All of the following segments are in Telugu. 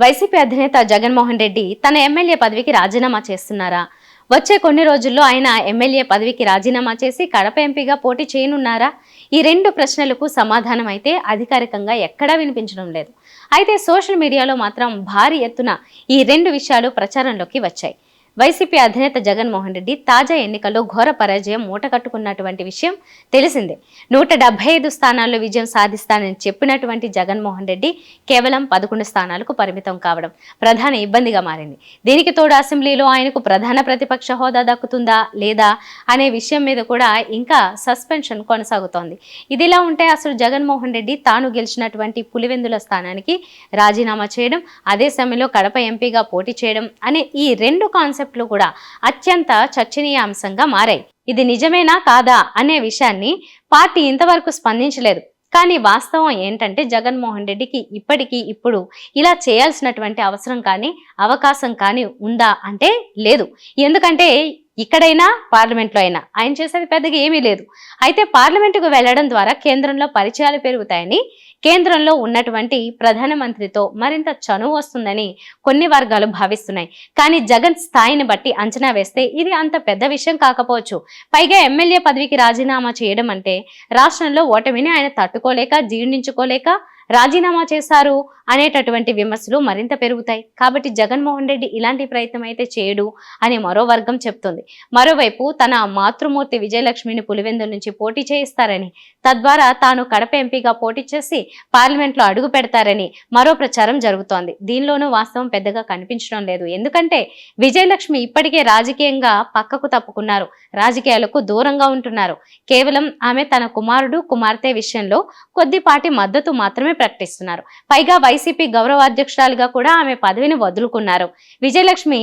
వైసీపీ అధినేత జగన్మోహన్ రెడ్డి తన ఎమ్మెల్యే పదవికి రాజీనామా చేస్తున్నారా? వచ్చే కొన్ని రోజుల్లో ఆయన ఎమ్మెల్యే పదవికి రాజీనామా చేసి కడప ఎంపీగా పోటీ చేయనున్నారా? ఈ రెండు ప్రశ్నలకు సమాధానం అయితే అధికారికంగా ఎక్కడా వినిపించడం లేదు. అయితే సోషల్ మీడియాలో మాత్రం భారీ ఎత్తున ఈ రెండు విషయాలు ప్రచారంలోకి వచ్చాయి. వైసీపీ అధినేత జగన్మోహన్ రెడ్డి తాజా ఎన్నికల్లో ఘోర పరాజయం మూటకట్టుకున్నటువంటి విషయం తెలిసిందే. 175 స్థానాల్లో విజయం సాధిస్తానని చెప్పినటువంటి జగన్మోహన్ రెడ్డి కేవలం 11 స్థానాలకు పరిమితం కావడం ప్రధాన ఇబ్బందిగా మారింది. దీనికి తోడు అసెంబ్లీలో ఆయనకు ప్రధాన ప్రతిపక్ష హోదా దక్కుతుందా లేదా అనే విషయం మీద కూడా ఇంకా సస్పెన్షన్ కొనసాగుతోంది. ఇదిలా ఉంటే అసలు జగన్మోహన్ రెడ్డి తాను గెలిచినటువంటి పులివెందుల స్థానానికి రాజీనామా చేయడం, అదే సమయంలో కడప ఎంపీగా పోటీ చేయడం అనే ఈ రెండు కాన్సెప్ట్లు కూడా అత్యంత చర్చనీయాంశంగా మారాయి. ఇది నిజమేనా కాదా అనే విషయాన్ని పార్టీ ఇంతవరకు స్పందించలేదు. కానీ వాస్తవం ఏంటంటే జగన్మోహన్ రెడ్డికి ఇప్పుడు ఇలా చేయాల్సినటువంటి అవసరం కానీ అవకాశం కానీ ఉందా అంటే లేదు. ఎందుకంటే ఇక్కడైనా పార్లమెంట్లో అయినా ఆయన చేసేది పెద్దగా ఏమీ లేదు. అయితే పార్లమెంటుకు వెళ్లడం ద్వారా కేంద్రంలో పరిచయాలు పెరుగుతాయని, కేంద్రంలో ఉన్నటువంటి ప్రధానమంత్రితో మరింత చనువు వస్తుందని కొన్ని వర్గాలు భావిస్తున్నాయి. కానీ జగన్ స్థాయిని బట్టి అంచనా వేస్తే ఇది అంత పెద్ద విషయం కాకపోవచ్చు. పైగా ఎమ్మెల్యే పదవికి రాజీనామా చేయడం అంటే రాష్ట్రంలో ఓటమిని ఆయన తట్టుకోలేక జీర్ణించుకోలేక రాజీనామా చేశారు అనేటటువంటి విమర్శలు మరింత పెరుగుతాయి. కాబట్టి జగన్మోహన్ రెడ్డి ఇలాంటి ప్రయత్నం అయితే చేయడు అని మరో వర్గం చెప్తుంది. మరోవైపు తన మాతృమూర్తి విజయలక్ష్మిని పులివెందుల నుంచి పోటీ చేయిస్తారని, తద్వారా తాను కడప ఎంపీగా పోటీ చేసి పార్లమెంట్లో అడుగు పెడతారని మరో ప్రచారం జరుగుతోంది. దీనిలోనూ వాస్తవం పెద్దగా కనిపించడం లేదు. ఎందుకంటే విజయలక్ష్మి ఇప్పటికే రాజకీయంగా పక్కకు తప్పుకున్నారు, రాజకీయాలకు దూరంగా ఉంటున్నారు. కేవలం ఆమె తన కుమారుడు కుమార్తె విషయంలో కొద్దిపాటి మద్దతు మాత్రమే ప్రకటిస్తున్నారు. పైగా వైసీపీ గౌరవాధ్యక్షురాలుగా కూడా ఆమె పదవిని వదులుకున్నారు. విజయలక్ష్మి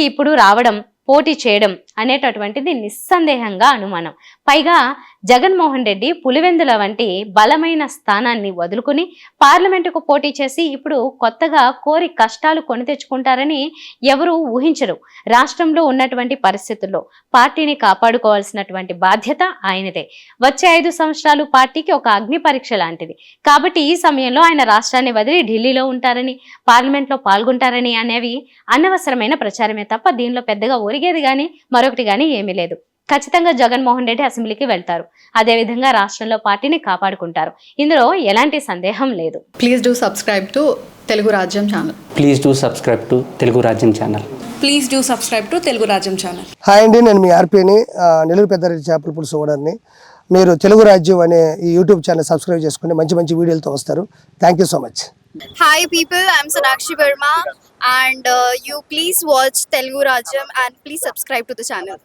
ఇప్పుడు రావడం, పోటీ చేయడం అనేటటువంటిది నిస్సందేహంగా అనుమానం. పైగా జగన్మోహన్ రెడ్డి పులివెందుల వంటి బలమైన స్థానాన్ని వదులుకుని పార్లమెంటుకు పోటీ చేసి ఇప్పుడు కొత్తగా కోరి కష్టాలు కొని తెచ్చుకుంటారని ఎవరూ ఊహించరు. రాష్ట్రంలో ఉన్నటువంటి పరిస్థితుల్లో పార్టీని కాపాడుకోవాల్సినటువంటి బాధ్యత ఆయనదే. వచ్చే 5 సంవత్సరాలు పార్టీకి ఒక అగ్ని పరీక్ష లాంటిది. కాబట్టి ఈ సమయంలో ఆయన రాష్ట్రాన్ని వదిలి ఢిల్లీలో ఉంటారని, పార్లమెంట్లో పాల్గొంటారని అనేవి అనవసరమైన ప్రచారమే తప్ప దీనిలో పెద్దగా ఒరిగేది కానీ మరొకటి కానీ ఏమీ లేదు. ఖచ్చితంగా జగన్మోహన్ రెడ్డి అసెంబ్లీకి వెళ్తారు. అదేవిధంగా రాష్ట్రంలో పార్టీని కాపాడుకుంటారు. ఇందులో ఎలాంటి సందేహం లేదు. Please do subscribe to Telugu Rajyam channel. Please do subscribe to Telugu Rajyam channel. Please do subscribe to Telugu Rajyam channel. Hi అండి, నేను మీ ఆర్పీని, నెల్లూరు పెద్దారెడ్డి చేపల పులుసు ఓనర్ని. మీరు తెలుగు రాజ్యం అనే ఈ యూట్యూబ్ ఛానల్ సబ్స్క్రైబ్ చేసుకుని మంచి మంచి వీడియోలతో వస్తారు. Thank you so much. Hi people, I'm Sonakshi Verma and you please watch Telugu Rajyam and please subscribe to the channel.